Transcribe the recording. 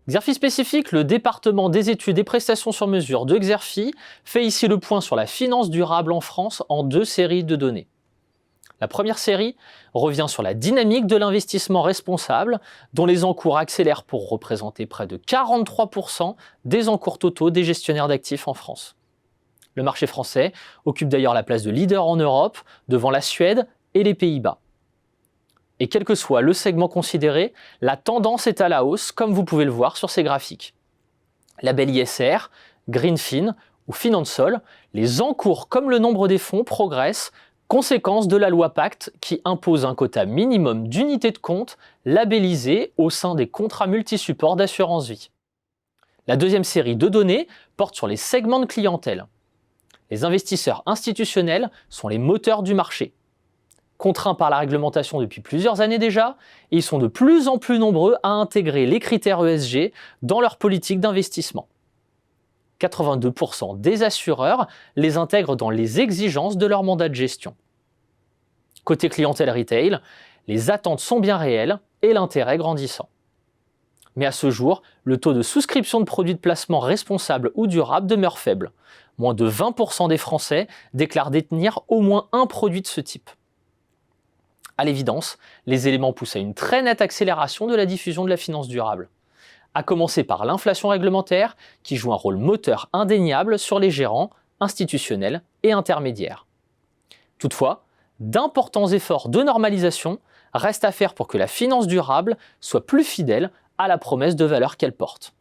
Xerfi spécifique, le département des études et prestations sur mesure de Xerfi fait ici le point sur la finance durable en France en 2 séries de données. La première série revient sur la dynamique de l'investissement responsable, dont les encours accélèrent pour représenter près de 43% des encours totaux des gestionnaires d'actifs en France. Le marché français occupe d'ailleurs la place de leader en Europe, devant la Suède et les Pays-Bas. Et quel que soit le segment considéré, la tendance est à la hausse, comme vous pouvez le voir sur ces graphiques. Label ISR, Greenfin ou Finansol, les encours comme le nombre des fonds progressent, conséquence de la loi Pacte qui impose un quota minimum d'unités de compte labellisées au sein des contrats multisupports d'assurance vie. La deuxième série de données porte sur les segments de clientèle. Les investisseurs institutionnels sont les moteurs du marché. Contraints par la réglementation depuis plusieurs années déjà, ils sont de plus en plus nombreux à intégrer les critères ESG dans leur politique d'investissement. 82% des assureurs les intègrent dans les exigences de leur mandat de gestion. Côté clientèle retail, les attentes sont bien réelles et l'intérêt grandissant. Mais à ce jour, le taux de souscription de produits de placement responsables ou durables demeure faible. Moins de 20% des Français déclarent détenir au moins un produit de ce type. À l'évidence, les éléments poussent à une très nette accélération de la diffusion de la finance durable. À commencer par l'inflation réglementaire, qui joue un rôle moteur indéniable sur les gérants, institutionnels et intermédiaires. Toutefois, d'importants efforts de normalisation restent à faire pour que la finance durable soit plus fidèle à la promesse de valeur qu'elle porte.